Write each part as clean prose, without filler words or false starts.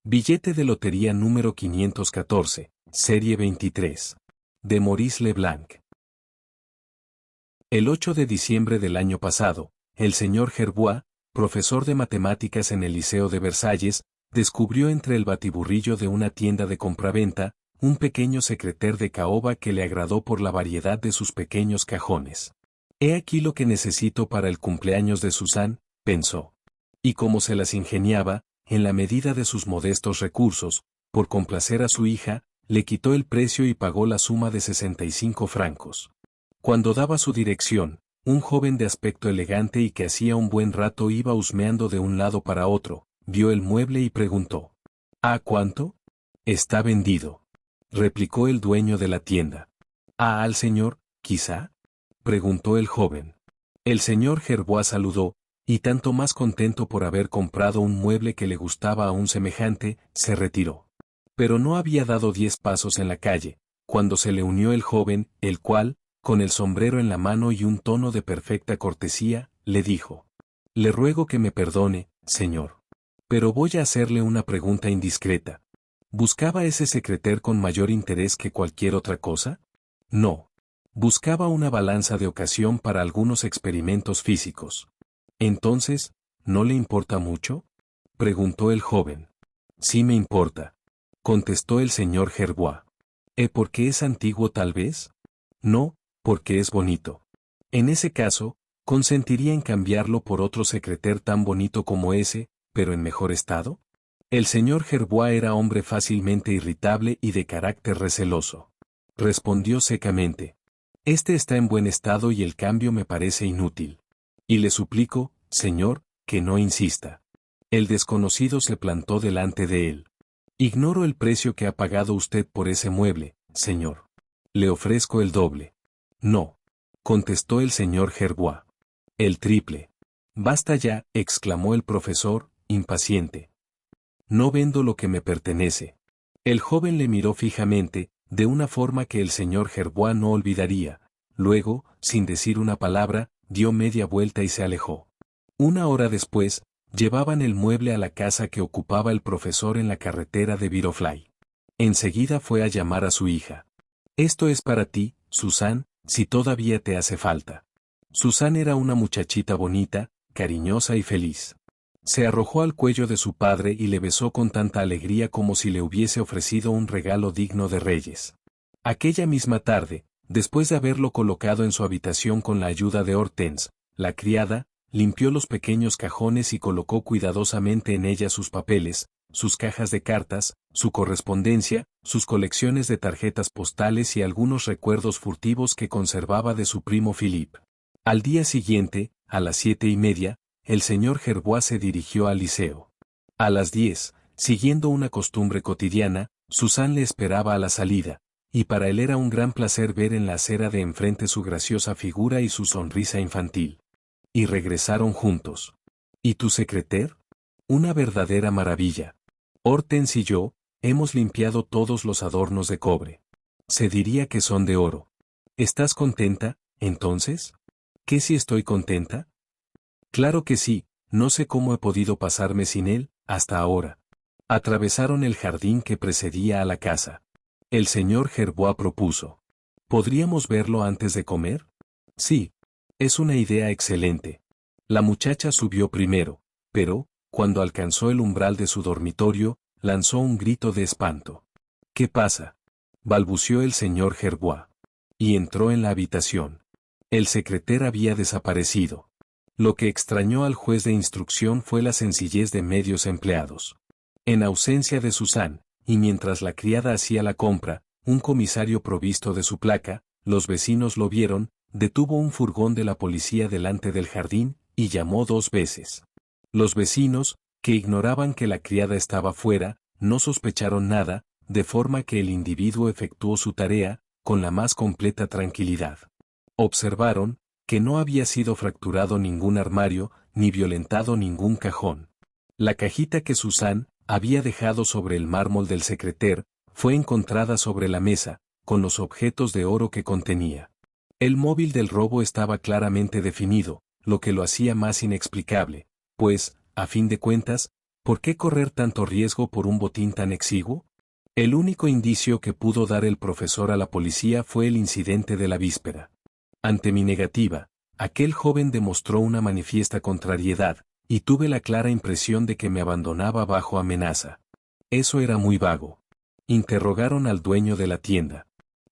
Billete de lotería número 514, serie 23. De Maurice Leblanc. El 8 de diciembre del año pasado, el señor Gerbois, profesor de matemáticas en el Liceo de Versalles, descubrió entre el batiburrillo de una tienda de compraventa, un pequeño secrétaire de caoba que le agradó por la variedad de sus pequeños cajones. He aquí lo que necesito para el cumpleaños de Suzanne, pensó. Y como se las ingeniaba, en la medida de sus modestos recursos, por complacer a su hija, le quitó el precio y pagó la suma de 65 francos. Cuando daba su dirección, un joven de aspecto elegante y que hacía un buen rato iba husmeando de un lado para otro, vio el mueble y preguntó: ¿A cuánto? Está vendido, replicó el dueño de la tienda. ¿Al señor, quizá?, preguntó el joven. El señor Gerbois saludó, y tanto más contento por haber comprado un mueble que le gustaba a un semejante, se retiró. Pero no había dado 10 pasos en la calle, cuando se le unió el joven, el cual, con el sombrero en la mano y un tono de perfecta cortesía, le dijo: Le ruego que me perdone, señor. Pero voy a hacerle una pregunta indiscreta. ¿Buscaba ese secrétaire con mayor interés que cualquier otra cosa? No. Buscaba una balanza de ocasión para algunos experimentos físicos. Entonces, ¿no le importa mucho?, preguntó el joven. Sí me importa, contestó el señor Gerbois. ¿Porque es antiguo tal vez? No, porque es bonito. En ese caso, consentiría en cambiarlo por otro secrétaire tan bonito como ese, pero en mejor estado. El señor Gerbois era hombre fácilmente irritable y de carácter receloso. Respondió secamente: Este está en buen estado y el cambio me parece inútil. Y le suplico, señor, que no insista. El desconocido se plantó delante de él. Ignoro el precio que ha pagado usted por ese mueble, señor. Le ofrezco el doble. No, contestó el señor Gerbois. El triple. Basta ya, exclamó el profesor, impaciente. No vendo lo que me pertenece. El joven le miró fijamente, de una forma que el señor Gerbois no olvidaría. Luego, sin decir una palabra, dio media vuelta y se alejó. Una hora después, llevaban el mueble a la casa que ocupaba el profesor en la carretera de Viroflay. Enseguida fue a llamar a su hija. Esto es para ti, Suzanne, si todavía te hace falta. Suzanne era una muchachita bonita, cariñosa y feliz. Se arrojó al cuello de su padre y le besó con tanta alegría como si le hubiese ofrecido un regalo digno de reyes. Aquella misma tarde, después de haberlo colocado en su habitación con la ayuda de Hortense, la criada, limpió los pequeños cajones y colocó cuidadosamente en ellas sus papeles, sus cajas de cartas, su correspondencia, sus colecciones de tarjetas postales y algunos recuerdos furtivos que conservaba de su primo Philippe. Al día siguiente, a las 7:30, el señor Gerbois se dirigió al liceo. A las 10, siguiendo una costumbre cotidiana, Suzanne le esperaba a la salida, y para él era un gran placer ver en la acera de enfrente su graciosa figura y su sonrisa infantil. Y regresaron juntos. ¿Y tu secrétaire? Una verdadera maravilla. Hortense y yo, hemos limpiado todos los adornos de cobre. Se diría que son de oro. ¿Estás contenta, entonces? ¿Qué si estoy contenta? Claro que sí, no sé cómo he podido pasarme sin él, hasta ahora. Atravesaron el jardín que precedía a la casa. El señor Gerbois propuso: ¿Podríamos verlo antes de comer? Sí. Es una idea excelente. La muchacha subió primero, pero, cuando alcanzó el umbral de su dormitorio, lanzó un grito de espanto. ¿Qué pasa?, balbució el señor Gerbois. Y entró en la habitación. El secrétaire había desaparecido. Lo que extrañó al juez de instrucción fue la sencillez de medios empleados. En ausencia de Suzanne, y mientras la criada hacía la compra, un comisario provisto de su placa, los vecinos lo vieron, detuvo un furgón de la policía delante del jardín, y llamó 2 veces. Los vecinos, que ignoraban que la criada estaba fuera, no sospecharon nada, de forma que el individuo efectuó su tarea, con la más completa tranquilidad. Observaron, que no había sido fracturado ningún armario, ni violentado ningún cajón. La cajita que Suzanne había dejado sobre el mármol del secrétaire, fue encontrada sobre la mesa, con los objetos de oro que contenía. El móvil del robo estaba claramente definido, lo que lo hacía más inexplicable, pues, a fin de cuentas, ¿Por qué correr tanto riesgo por un botín tan exiguo? El único indicio que pudo dar el profesor a la policía fue el incidente de la víspera. Ante mi negativa, aquel joven demostró una manifiesta contrariedad, y tuve la clara impresión de que me abandonaba bajo amenaza. Eso era muy vago. Interrogaron al dueño de la tienda.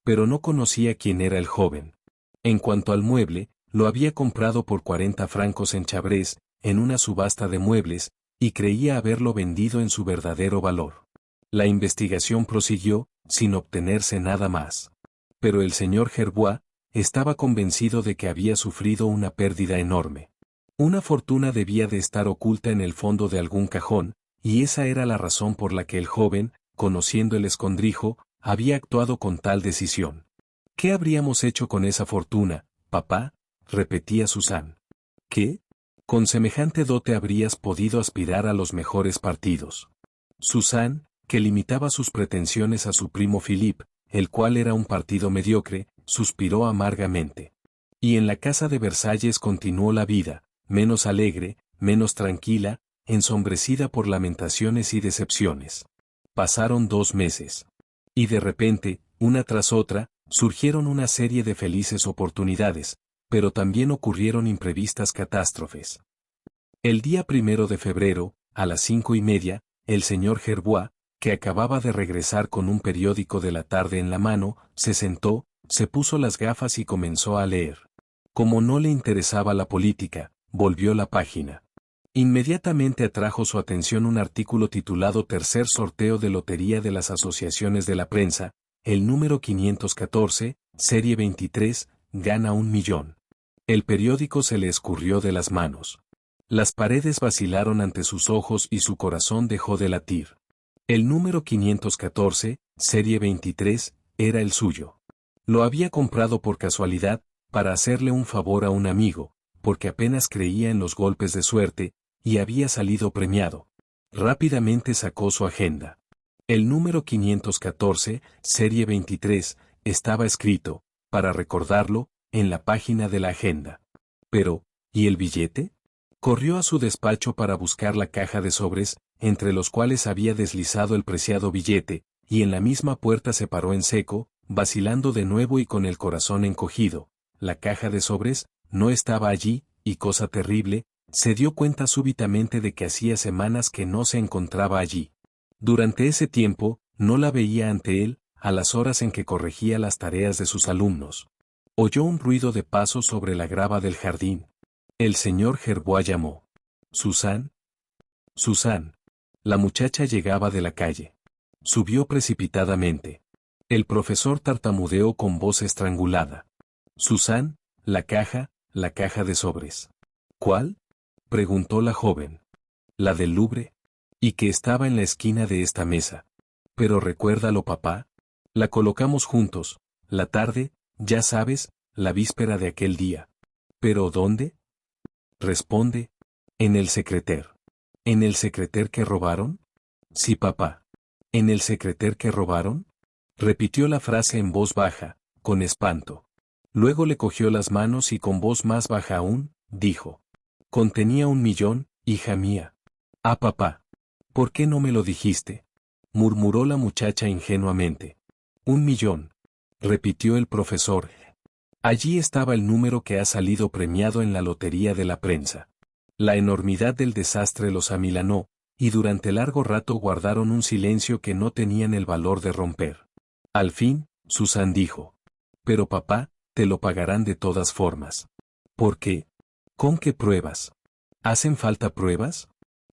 Pero no conocía quién era el joven. En cuanto al mueble, lo había comprado por 40 francos en Chabrés, en una subasta de muebles, y creía haberlo vendido en su verdadero valor. La investigación prosiguió, sin obtenerse nada más. Pero el señor Gerbois estaba convencido de que había sufrido una pérdida enorme. Una fortuna debía de estar oculta en el fondo de algún cajón, y esa era la razón por la que el joven, conociendo el escondrijo, había actuado con tal decisión. ¿Qué habríamos hecho con esa fortuna, papá?, repetía Suzanne. ¿Qué? Con semejante dote habrías podido aspirar a los mejores partidos. Suzanne, que limitaba sus pretensiones a su primo Philippe, el cual era un partido mediocre, suspiró amargamente. Y en la casa de Versalles continuó la vida, menos alegre, menos tranquila, ensombrecida por lamentaciones y decepciones. Pasaron 2 meses. Y de repente, una tras otra, surgieron una serie de felices oportunidades, pero también ocurrieron imprevistas catástrofes. El día 1 de febrero, a las 5:30, el señor Gerbois, que acababa de regresar con un periódico de la tarde en la mano, se sentó, se puso las gafas y comenzó a leer. Como no le interesaba la política, volvió la página. Inmediatamente atrajo su atención un artículo titulado Tercer sorteo de lotería de las asociaciones de la prensa, el número 514, serie 23, gana 1 millón. El periódico se le escurrió de las manos. Las paredes vacilaron ante sus ojos y su corazón dejó de latir. El número 514, serie 23, era el suyo. Lo había comprado por casualidad, para hacerle un favor a un amigo, porque apenas creía en los golpes de suerte, y había salido premiado. Rápidamente sacó su agenda. El número 514, serie 23, estaba escrito, para recordarlo, en la página de la agenda. Pero, ¿y el billete? Corrió a su despacho para buscar la caja de sobres, entre los cuales había deslizado el preciado billete, y en la misma puerta se paró en seco, vacilando de nuevo y con el corazón encogido. La caja de sobres no estaba allí, y cosa terrible, se dio cuenta súbitamente de que hacía semanas que no se encontraba allí. Durante ese tiempo, no la veía ante él, a las horas en que corregía las tareas de sus alumnos. Oyó un ruido de pasos sobre la grava del jardín. El señor Gerbois llamó. «Suzanne. Suzanne». La muchacha llegaba de la calle. Subió precipitadamente. El profesor tartamudeó con voz estrangulada. «Suzanne, la caja de sobres». «¿Cuál?», preguntó la joven. «La del Louvre. Y que estaba en la esquina de esta mesa. Pero recuérdalo, papá. La colocamos juntos, la tarde, ya sabes, la víspera de aquel día». «¿Pero dónde?». Responde. «En el secrétaire». «¿En el secrétaire que robaron?». «Sí, papá». «¿En el secrétaire que robaron?». Repitió la frase en voz baja, con espanto. Luego le cogió las manos y con voz más baja aún, dijo. «Contenía 1 millón, hija mía». «Ah, papá. ¿Por qué no me lo dijiste?», murmuró la muchacha ingenuamente. «1 millón», repitió el profesor. Allí estaba el número que ha salido premiado en la lotería de la prensa. La enormidad del desastre los amilanó, y durante largo rato guardaron un silencio que no tenían el valor de romper. Al fin, Suzanne dijo. «Pero papá, te lo pagarán de todas formas». «¿Por qué? ¿Con qué pruebas? ¿Hacen falta pruebas?»,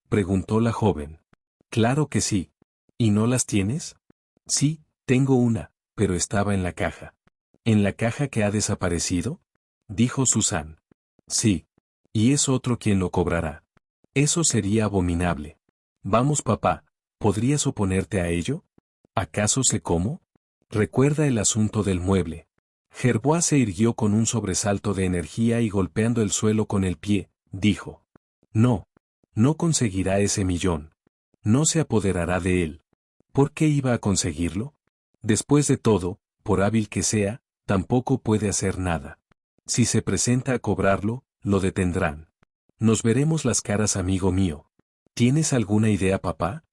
preguntó la joven. «Claro que sí. ¿Y no las tienes?». «Sí, tengo una, pero estaba en la caja». «¿En la caja que ha desaparecido?», dijo Suzanne. «Sí. Y es otro quien lo cobrará». «Eso sería abominable». «Vamos, papá, ¿podrías oponerte a ello? ¿Acaso sé cómo?». «Recuerda el asunto del mueble». Gerbois se irguió con un sobresalto de energía y golpeando el suelo con el pie, dijo. «No. No conseguirá ese millón. No se apoderará de él. ¿Por qué iba a conseguirlo? Después de todo, por hábil que sea, tampoco puede hacer nada. Si se presenta a cobrarlo, lo detendrán. Nos veremos las caras, amigo mío». ¿Tienes alguna idea, papá?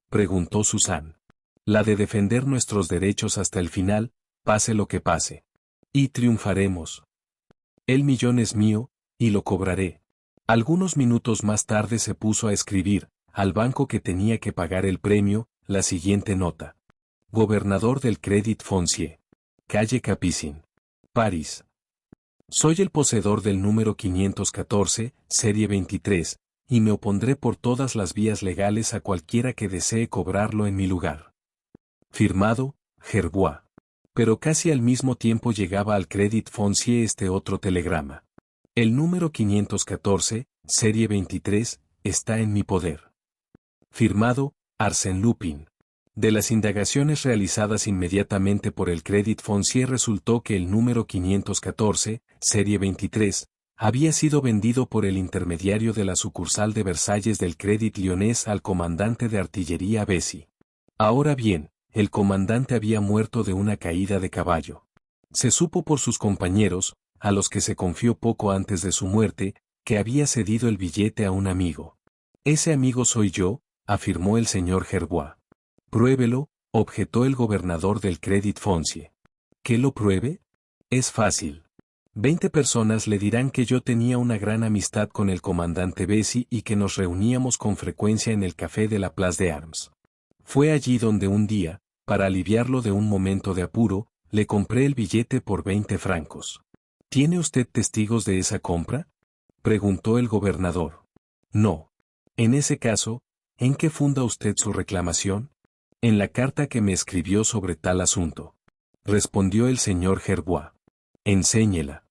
Preguntó Susan. La de defender nuestros derechos hasta el final, pase lo que pase. Y triunfaremos. El millón es mío, y lo cobraré. Algunos minutos más tarde se puso a escribir, al banco que tenía que pagar el premio, la siguiente nota. Gobernador del Crédit Foncier. Calle Capucin. París. Soy el poseedor del número 514, serie 23, y me opondré por todas las vías legales a cualquiera que desee cobrarlo en mi lugar. Firmado, Gerbois. Pero casi al mismo tiempo llegaba al Crédit Foncier este otro telegrama. El número 514, serie 23, está en mi poder. Firmado, Arsène Lupin. De las indagaciones realizadas inmediatamente por el Crédit Foncier resultó que el número 514, serie 23, había sido vendido por el intermediario de la sucursal de Versalles del Crédit Lyonnais al comandante de artillería Bessy. Ahora bien, el comandante había muerto de una caída de caballo. Se supo por sus compañeros, a los que se confió poco antes de su muerte, que había cedido el billete a un amigo. Ese amigo soy yo, afirmó el señor Gerbois. Pruébelo, objetó el gobernador del Crédit Foncier. ¿Que lo pruebe? Es fácil. 20 personas le dirán que yo tenía una gran amistad con el comandante Bessy y que nos reuníamos con frecuencia en el café de la Place d'Armes. Fue allí donde un día, para aliviarlo de un momento de apuro, le compré el billete por 20 francos. ¿Tiene usted testigos de esa compra? Preguntó el gobernador. No. En ese caso, ¿en qué funda usted su reclamación? En la carta que me escribió sobre tal asunto. Respondió el señor Gerbois. Enséñela.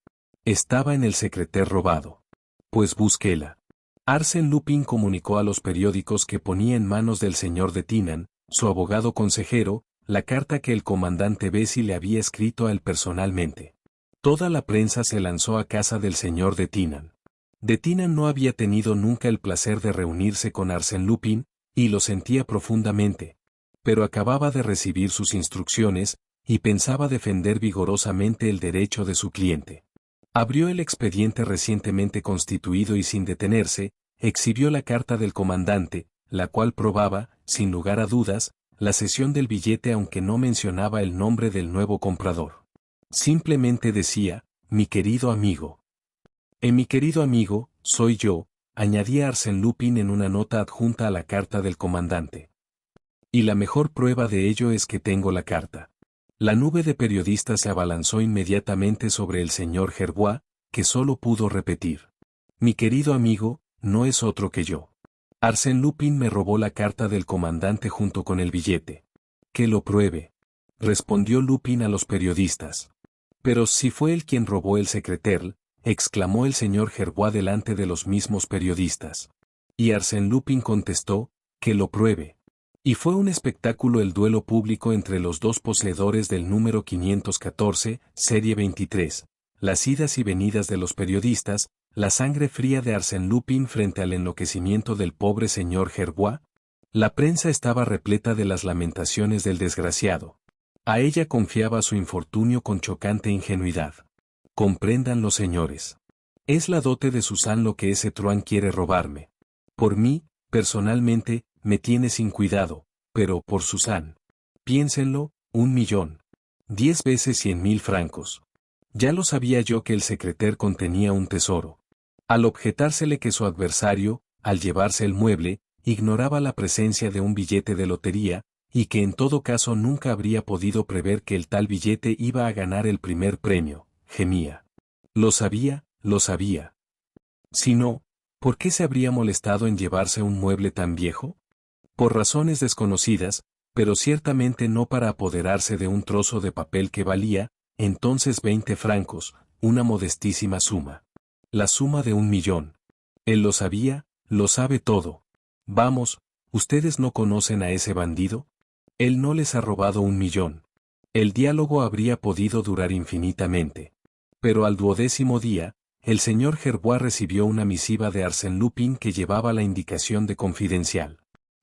Estaba en el secreter robado. Pues búsquela. Arsène Lupin comunicó a los periódicos que ponía en manos del señor de Tinan, su abogado consejero, la carta que el comandante Bessy le había escrito a él personalmente. Toda la prensa se lanzó a casa del señor de Tinan. De Tinan no había tenido nunca el placer de reunirse con Arsène Lupin, y lo sentía profundamente. Pero acababa de recibir sus instrucciones, y pensaba defender vigorosamente el derecho de su cliente. Abrió el expediente recientemente constituido y sin detenerse, exhibió la carta del comandante, la cual probaba, sin lugar a dudas, la cesión del billete aunque no mencionaba el nombre del nuevo comprador. Simplemente decía, mi querido amigo. Mi querido amigo, soy yo, añadía Arsène Lupin en una nota adjunta a la carta del comandante. Y la mejor prueba de ello es que tengo la carta. La nube de periodistas se abalanzó inmediatamente sobre el señor Gerbois, que solo pudo repetir. Mi querido amigo, no es otro que yo. Arsène Lupin me robó la carta del comandante junto con el billete. Que lo pruebe. Respondió Lupin a los periodistas. Pero si fue él quien robó el secreter, exclamó el señor Gerbois delante de los mismos periodistas. Y Arsène Lupin contestó, que lo pruebe. Y fue un espectáculo el duelo público entre los dos poseedores del número 514, serie 23, las idas y venidas de los periodistas, la sangre fría de Arsène Lupin frente al enloquecimiento del pobre señor Gerbois. La prensa estaba repleta de las lamentaciones del desgraciado. A ella confiaba su infortunio con chocante ingenuidad. Compréndanlo, señores. Es la dote de Susan lo que ese truán quiere robarme. Por mí, personalmente, me tiene sin cuidado, pero por Susan. Piénsenlo, 1.000.000. 10 veces 100.000 francos. Ya lo sabía yo que el secreter contenía un tesoro. Al objetársele que su adversario, al llevarse el mueble, ignoraba la presencia de un billete de lotería, y que en todo caso nunca habría podido prever que el tal billete iba a ganar el primer premio, gemía. Lo sabía, lo sabía. Si no, ¿por qué se habría molestado en llevarse un mueble tan viejo? Por razones desconocidas, pero ciertamente no para apoderarse de un trozo de papel que valía, entonces 20 francos, una modestísima suma. La suma de 1.000.000. Él lo sabía, lo sabe todo. Vamos, ¿ustedes no conocen a ese bandido? Él no les ha robado 1.000.000. El diálogo habría podido durar infinitamente. Pero al 12º día, el señor Gerbois recibió una misiva de Arsène Lupin que llevaba la indicación de confidencial.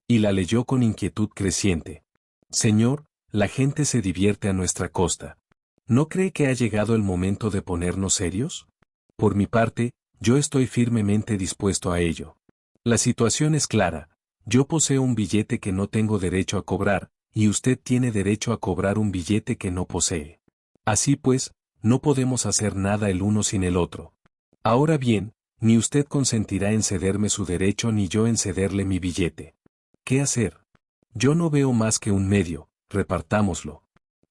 Y la leyó con inquietud creciente. Señor, la gente se divierte a nuestra costa. ¿No cree que ha llegado el momento de ponernos serios? Por mi parte, yo estoy firmemente dispuesto a ello. La situación es clara, Yo poseo un billete que no tengo derecho a cobrar, y usted tiene derecho a cobrar un billete que no posee. Así pues, no podemos hacer nada el uno sin el otro. Ahora bien, ni usted consentirá en cederme su derecho ni yo en cederle mi billete. ¿Qué hacer? Yo no veo más que un medio, repartámoslo.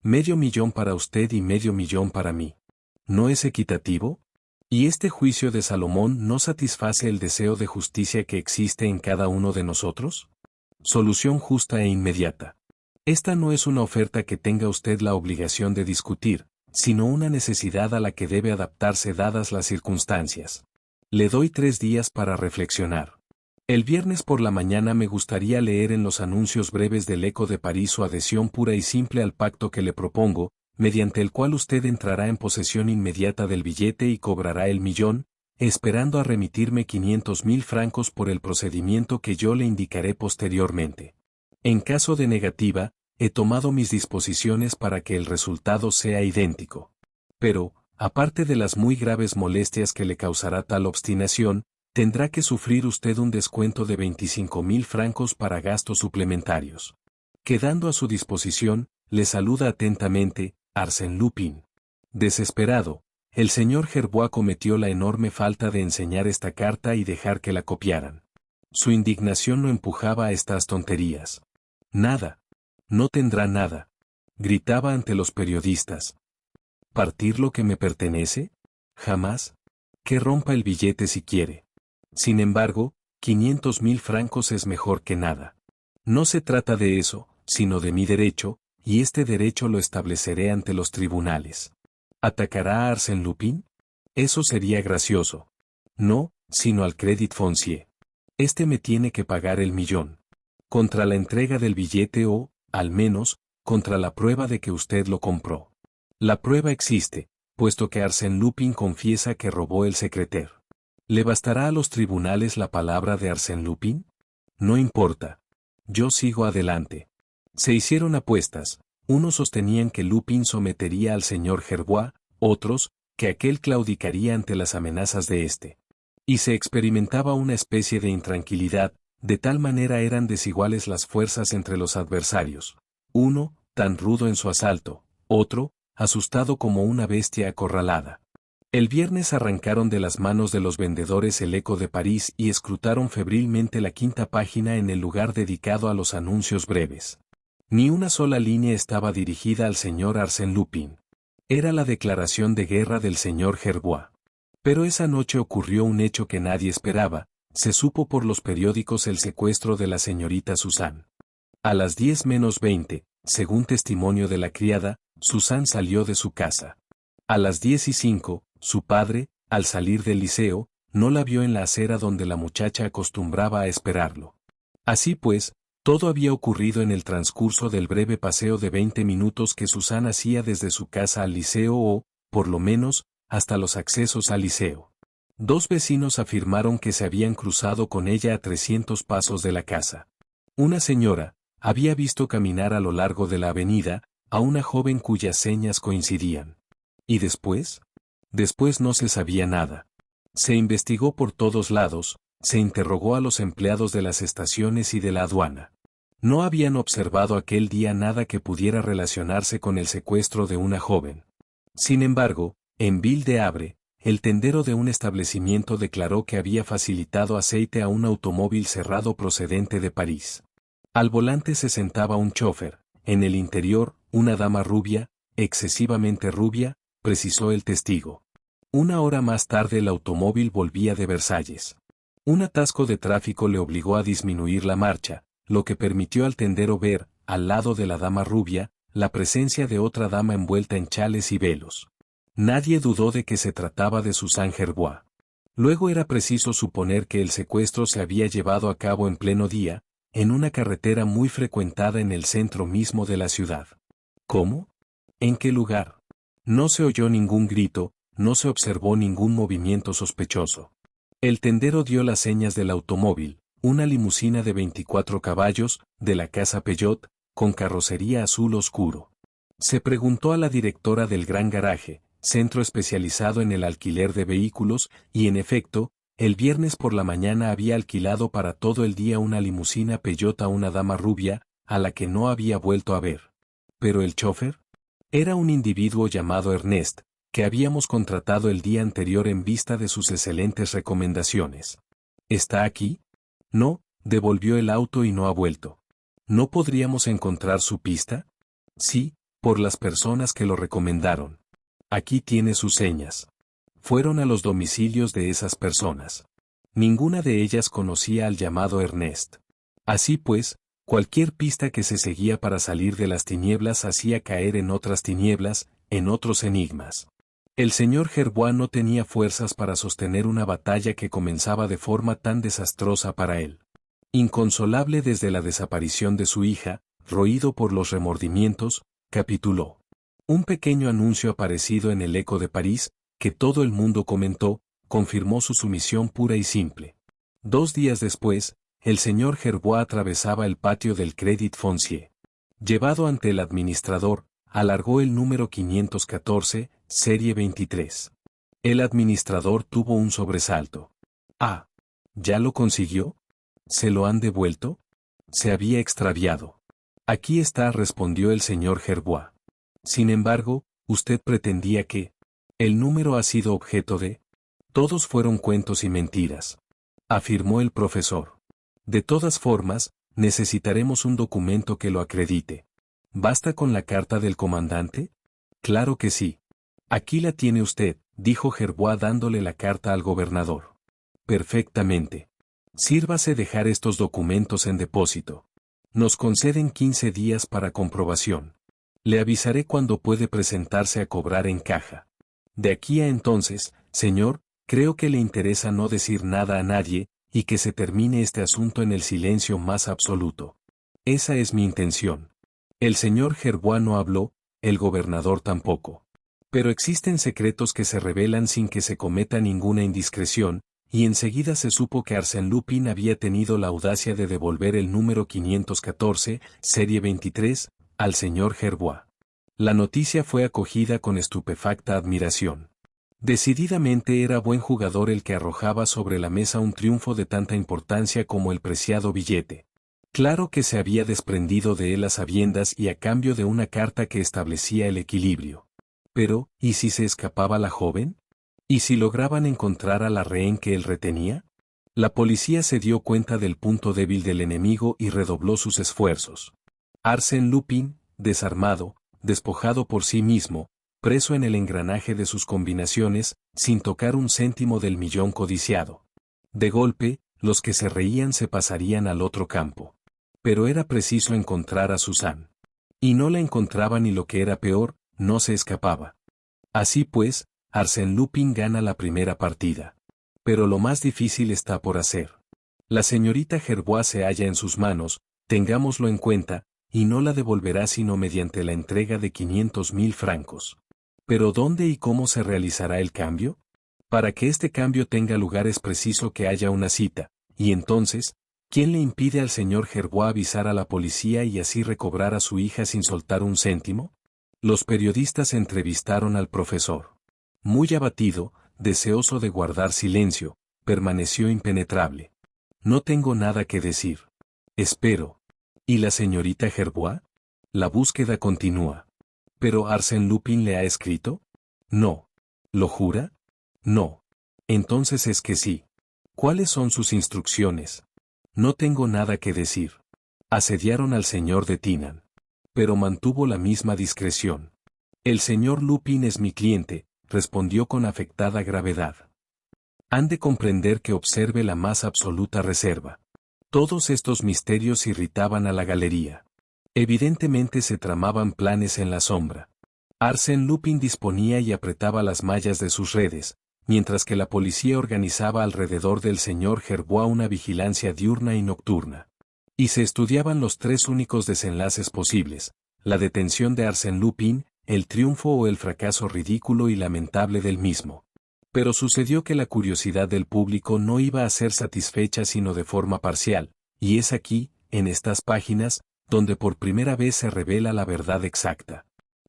500.000 para usted y 500.000 para mí. ¿No es equitativo? ¿Y este juicio de Salomón no satisface el deseo de justicia que existe en cada uno de nosotros? Solución justa e inmediata. Esta no es una oferta que tenga usted la obligación de discutir, sino una necesidad a la que debe adaptarse dadas las circunstancias. Le doy 3 días para reflexionar. El viernes por la mañana me gustaría leer en los anuncios breves del Eco de París su adhesión pura y simple al pacto que le propongo, mediante el cual usted entrará en posesión inmediata del billete y cobrará el 1.000.000, esperando a remitirme 500.000 francos por el procedimiento que yo le indicaré posteriormente. En caso de negativa, he tomado mis disposiciones para que el resultado sea idéntico. Pero, aparte de las muy graves molestias que le causará tal obstinación, tendrá que sufrir usted un descuento de 25.000 francos para gastos suplementarios. Quedando a su disposición, le saluda atentamente, Arsène Lupin. Desesperado, el señor Gerbois cometió la enorme falta de enseñar esta carta y dejar que la copiaran. Su indignación lo empujaba a estas tonterías. Nada. No tendrá nada. Gritaba ante los periodistas. ¿Partir lo que me pertenece? Jamás. Que rompa el billete si quiere. Sin embargo, 500.000 francos es mejor que nada. No se trata de eso, sino de mi derecho, y este derecho lo estableceré ante los tribunales. ¿Atacará a Arsène Lupin? Eso sería gracioso. No, sino al Crédit Foncier. Este me tiene que pagar el 1.000.000. Contra la entrega del billete o, al menos, contra la prueba de que usted lo compró. La prueba existe, puesto que Arsène Lupin confiesa que robó el secrétaire. ¿Le bastará a los tribunales la palabra de Arsène Lupin? No importa. Yo sigo adelante. Se hicieron apuestas. Unos sostenían que Lupin sometería al señor Gerbois, otros, que aquel claudicaría ante las amenazas de éste. Y se experimentaba una especie de intranquilidad, de tal manera eran desiguales las fuerzas entre los adversarios. Uno, tan rudo en su asalto, otro, asustado como una bestia acorralada. El viernes arrancaron de las manos de los vendedores el Eco de París y escrutaron febrilmente la 5ª página en el lugar dedicado a los anuncios breves. Ni una sola línea estaba dirigida al señor Arsène Lupin. Era la declaración de guerra del señor Gerbois. Pero esa noche ocurrió un hecho que nadie esperaba, se supo por los periódicos el secuestro de la señorita Suzanne. A las 10:20, según testimonio de la criada, Suzanne salió de su casa. A las 10:05, su padre, al salir del liceo, no la vio en la acera donde la muchacha acostumbraba a esperarlo. Así pues, todo había ocurrido en el transcurso del breve paseo de 20 minutos que Suzanne hacía desde su casa al liceo o, por lo menos, hasta los accesos al liceo. 2 vecinos afirmaron que se habían cruzado con ella a 300 pasos de la casa. Una señora había visto caminar a lo largo de la avenida a una joven cuyas señas coincidían. ¿Y después? Después no se sabía nada. Se investigó por todos lados, se interrogó a los empleados de las estaciones y de la aduana. No habían observado aquel día nada que pudiera relacionarse con el secuestro de una joven. Sin embargo, en Ville d'Avre, el tendero de un establecimiento declaró que había facilitado aceite a un automóvil cerrado procedente de París. Al volante se sentaba un chofer, en el interior, una dama rubia, excesivamente rubia, precisó el testigo. 1 hora más tarde el automóvil volvía de Versalles. Un atasco de tráfico le obligó a disminuir la marcha, lo que permitió al tendero ver, al lado de la dama rubia, la presencia de otra dama envuelta en chales y velos. Nadie dudó de que se trataba de Suzanne Gerbois. Luego era preciso suponer que el secuestro se había llevado a cabo en pleno día, en una carretera muy frecuentada en el centro mismo de la ciudad. ¿Cómo? ¿En qué lugar? No se oyó ningún grito, no se observó ningún movimiento sospechoso. El tendero dio las señas del automóvil, una limusina de 24 caballos, de la casa Peugeot, con carrocería azul oscuro. Se preguntó a la directora del Gran Garaje, centro especializado en el alquiler de vehículos, y en efecto, El viernes por la mañana había alquilado para todo el día una limusina Peugeot a una dama rubia, a la que no había vuelto a ver. ¿Pero el chofer? Era un individuo llamado Ernest, que habíamos contratado el día anterior en vista de sus excelentes recomendaciones. ¿Está aquí? No, devolvió el auto y no ha vuelto. ¿No podríamos encontrar su pista? Sí, por las personas que lo recomendaron. Aquí tiene sus señas. Fueron a los domicilios de esas personas. Ninguna de ellas conocía al llamado Ernest. Así pues, cualquier pista que se seguía para salir de las tinieblas hacía caer en otras tinieblas, en otros enigmas. El señor Gerbois no tenía fuerzas para sostener una batalla que comenzaba de forma tan desastrosa para él. Inconsolable desde la desaparición de su hija, roído por los remordimientos, capituló. Un pequeño anuncio aparecido en el Eco de París, que todo el mundo comentó, confirmó su sumisión pura y simple. 2 días después, el señor Gerbois atravesaba el patio del Crédit Foncier. Llevado ante el administrador, alargó el número 514, serie 23. El administrador tuvo un sobresalto. Ah, ¿ya lo consiguió? ¿Se lo han devuelto? Se había extraviado. Aquí está, respondió el señor Gerbois. Sin embargo, usted pretendía que... El número ha sido objeto de... Todos fueron cuentos y mentiras, afirmó el profesor. De todas formas, necesitaremos un documento que lo acredite. ¿Basta con la carta del comandante? Claro que sí. Aquí la tiene usted, dijo Gerbois dándole la carta al gobernador. Perfectamente. Sírvase dejar estos documentos en depósito. Nos conceden 15 días para comprobación. Le avisaré cuando puede presentarse a cobrar en caja. De aquí a entonces, señor, creo que le interesa no decir nada a nadie, y que se termine este asunto en el silencio más absoluto. Esa es mi intención. El señor Gerbois no habló, el gobernador tampoco. Pero existen secretos que se revelan sin que se cometa ninguna indiscreción, y enseguida se supo que Arsène Lupin había tenido la audacia de devolver el número 514, serie 23, al señor Gerbois. La noticia fue acogida con estupefacta admiración. Decididamente era buen jugador el que arrojaba sobre la mesa un triunfo de tanta importancia como el preciado billete. Claro que se había desprendido de él a sabiendas y a cambio de una carta que establecía el equilibrio. Pero, ¿y si se escapaba la joven? ¿Y si lograban encontrar a la rehén que él retenía? La policía se dio cuenta del punto débil del enemigo y redobló sus esfuerzos. Arsène Lupin, desarmado, despojado por sí mismo, preso en el engranaje de sus combinaciones, sin tocar un céntimo del millón codiciado. De golpe, los que se reían se pasarían al otro campo. Pero era preciso encontrar a Suzanne. Y no la encontraban y lo que era peor, no se escapaba. Así pues, Arsène Lupin gana la primera partida. Pero lo más difícil está por hacer. La señorita Gerbois se halla en sus manos, tengámoslo en cuenta, y no la devolverá sino mediante la entrega de 500.000 francos. ¿Pero dónde y cómo se realizará el cambio? Para que este cambio tenga lugar es preciso que haya una cita, y entonces, ¿quién le impide al señor Gerbois avisar a la policía y así recobrar a su hija sin soltar un céntimo? Los periodistas entrevistaron al profesor. Muy abatido, deseoso de guardar silencio, permaneció impenetrable. No tengo nada que decir. Espero. ¿Y la señorita Gerbois? La búsqueda continúa. ¿Pero Arsène Lupin le ha escrito? No. ¿Lo jura? No. Entonces es que sí. ¿Cuáles son sus instrucciones? No tengo nada que decir. Asediaron al señor de Tinan. Pero mantuvo la misma discreción. El señor Lupin es mi cliente, respondió con afectada gravedad. Han de comprender que observe la más absoluta reserva. Todos estos misterios irritaban a la galería. Evidentemente se tramaban planes en la sombra. Arsène Lupin disponía y apretaba las mallas de sus redes, mientras que la policía organizaba alrededor del señor Gerbois una vigilancia diurna y nocturna. Y se estudiaban los 3 únicos desenlaces posibles: la detención de Arsène Lupin, el triunfo o el fracaso ridículo y lamentable del mismo. Pero sucedió que la curiosidad del público no iba a ser satisfecha sino de forma parcial, y es aquí, en estas páginas, donde por primera vez se revela la verdad exacta.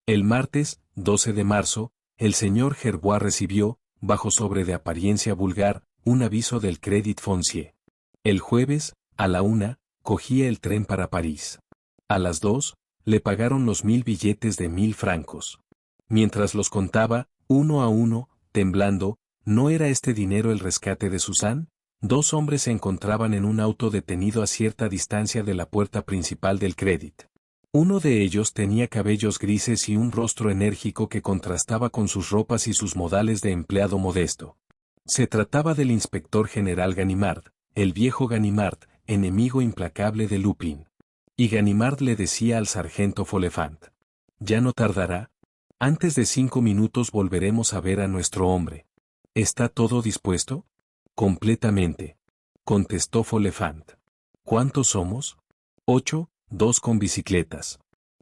El martes, 12 de marzo, el señor Gerbois recibió, bajo sobre de apariencia vulgar, un aviso del Crédit Foncier. El jueves, a la 1, cogía el tren para París. A las 2, le pagaron los 1000 billetes de 1000 francos. Mientras los contaba, uno a uno, temblando, ¿no era este dinero el rescate de Suzanne? Dos hombres se encontraban en un auto detenido a cierta distancia de la puerta principal del Crédit. Uno de ellos tenía cabellos grises y un rostro enérgico que contrastaba con sus ropas y sus modales de empleado modesto. Se trataba del inspector general Ganimard, el viejo Ganimard, enemigo implacable de Lupin. Y Ganimard le decía al sargento Follefant: «Ya no tardará. Antes de 5 minutos volveremos a ver a nuestro hombre. ¿Está todo dispuesto?» «Completamente», contestó Follefant. «¿Cuántos somos?» 8, 2 con bicicletas.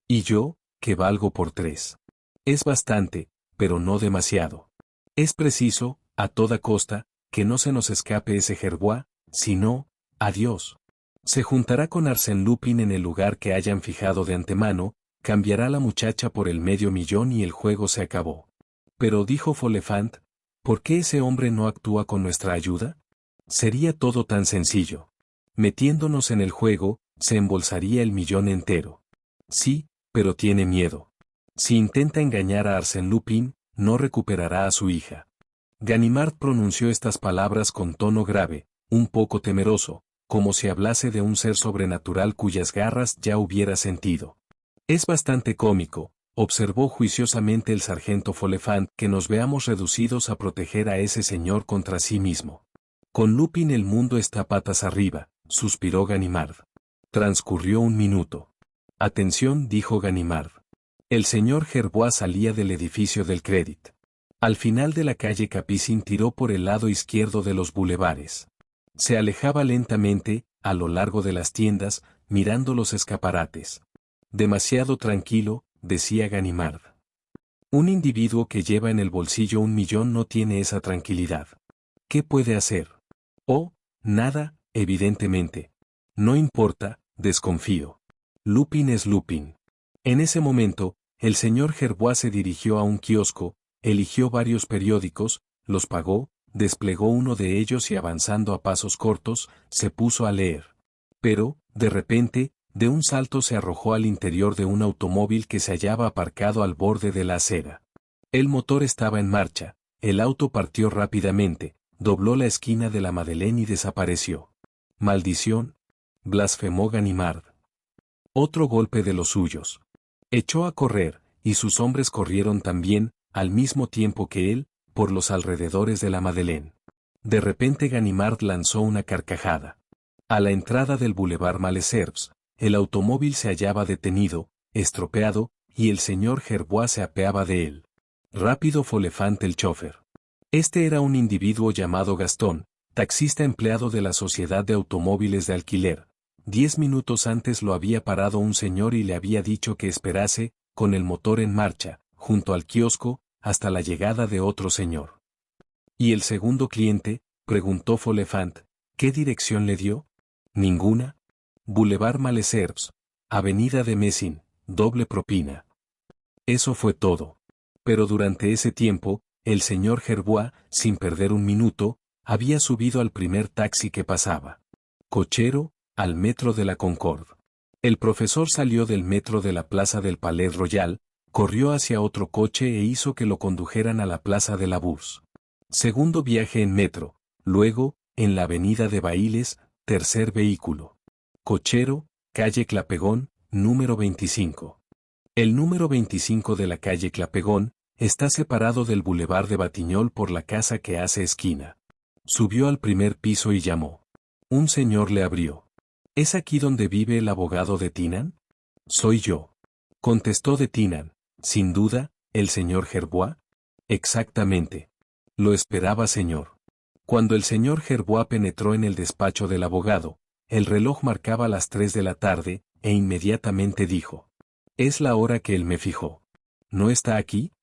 «Y yo, que valgo por 3. Es bastante, pero no demasiado. Es preciso, a toda costa, que no se nos escape ese Gerbois, si no, adiós. Se juntará con Arsène Lupin en el lugar que hayan fijado de antemano, cambiará la muchacha por el $500,000 y el juego se acabó». «Pero», dijo Follefant, «¿por qué ese hombre no actúa con nuestra ayuda? Sería todo tan sencillo. Metiéndonos en el juego, se embolsaría el millón entero». «Sí, pero tiene miedo. Si intenta engañar a Arsène Lupin, no recuperará a su hija». Ganimard pronunció estas palabras con tono grave, un poco temeroso, como si hablase de un ser sobrenatural cuyas garras ya hubiera sentido. «Es bastante cómico», observó juiciosamente el sargento Follefant, «que nos veamos reducidos a proteger a ese señor contra sí mismo. Con Lupin el mundo está patas arriba», suspiró Ganimard. Transcurrió un minuto. «Atención», dijo Ganimard. El señor Gerbois salía del edificio del Crédit. Al final de la calle Capucine tiró por el lado izquierdo de los bulevares. Se alejaba lentamente, a lo largo de las tiendas, mirando los escaparates. «Demasiado tranquilo», decía Ganimard. «Un individuo que lleva en el bolsillo $1 millón no tiene esa tranquilidad. ¿Qué puede hacer? Oh, nada, evidentemente. No importa, desconfío. Lupin es Lupin». En ese momento, el señor Gerbois se dirigió a un kiosco, eligió varios periódicos, los pagó, desplegó uno de ellos y avanzando a pasos cortos, se puso a leer. Pero, de repente, de un salto se arrojó al interior de un automóvil que se hallaba aparcado al borde de la acera. El motor estaba en marcha, el auto partió rápidamente, dobló la esquina de la Madeleine y desapareció. «Maldición», blasfemó Ganimard. Otro golpe de los suyos. Echó a correr, y sus hombres corrieron también, al mismo tiempo que él, por los alrededores de la Madeleine. De repente Ganimard lanzó una carcajada. A la entrada del Boulevard Malesherbes, el automóvil se hallaba detenido, estropeado, y el señor Gerbois se apeaba de él. Rápido Follefant el chofer. Este era un individuo llamado Gastón, taxista empleado de la Sociedad de Automóviles de Alquiler. 10 minutos antes lo había parado un señor y le había dicho que esperase, con el motor en marcha, junto al kiosco, hasta la llegada de otro señor. «¿Y el segundo cliente?», preguntó Follefant. «¿Qué dirección le dio?» «Ninguna. Boulevard Malesherbes, Avenida de Messine, doble propina». Eso fue todo. Pero durante ese tiempo, el señor Gerbois, sin perder un minuto, había subido al primer taxi que pasaba. Cochero, al metro de la Concorde. El profesor salió del metro de la plaza del Palais Royal, corrió hacia otro coche e hizo que lo condujeran a la plaza de la Bourse. Segundo viaje en metro, luego, en la avenida de Bailes, tercer vehículo. Cochero, calle Clapegón, número 25. El número 25 de la calle Clapegón está separado del Boulevard de Batignolles por la casa que hace esquina. Subió al primer piso y llamó. Un señor le abrió. «¿Es aquí donde vive el abogado de Tinan?» «Soy yo», contestó de Tinan. «Sin duda, el señor Gerbois». «Exactamente. Lo esperaba, señor». Cuando el señor Gerbois penetró en el despacho del abogado, el reloj marcaba las 3 de la tarde, e inmediatamente dijo: «Es la hora que él me fijó». «¿No está aquí?»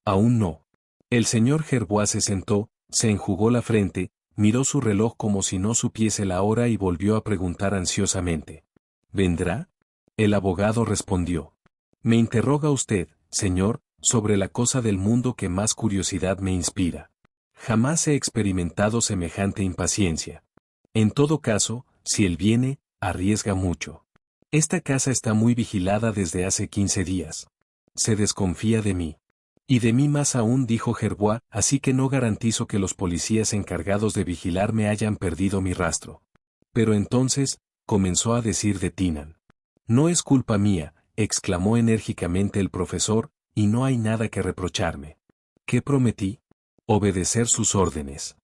«Aún no». El señor Gerbois se sentó, se enjugó la frente, miró su reloj como si no supiese la hora y volvió a preguntar ansiosamente: «¿Vendrá?» El abogado respondió: «Me interroga usted, señor, sobre la cosa del mundo que más curiosidad me inspira. Jamás he experimentado semejante impaciencia. En todo caso, si él viene, arriesga mucho. Esta casa está muy vigilada desde hace 15 días. Se desconfía de mí. Y de mí más aún, dijo Gerbois, así que no garantizo que los policías encargados de vigilarme hayan perdido mi rastro. Pero entonces, comenzó a decir de Tynan. No es culpa mía, exclamó enérgicamente el profesor, y no hay nada que reprocharme. ¿Qué prometí? Obedecer sus órdenes.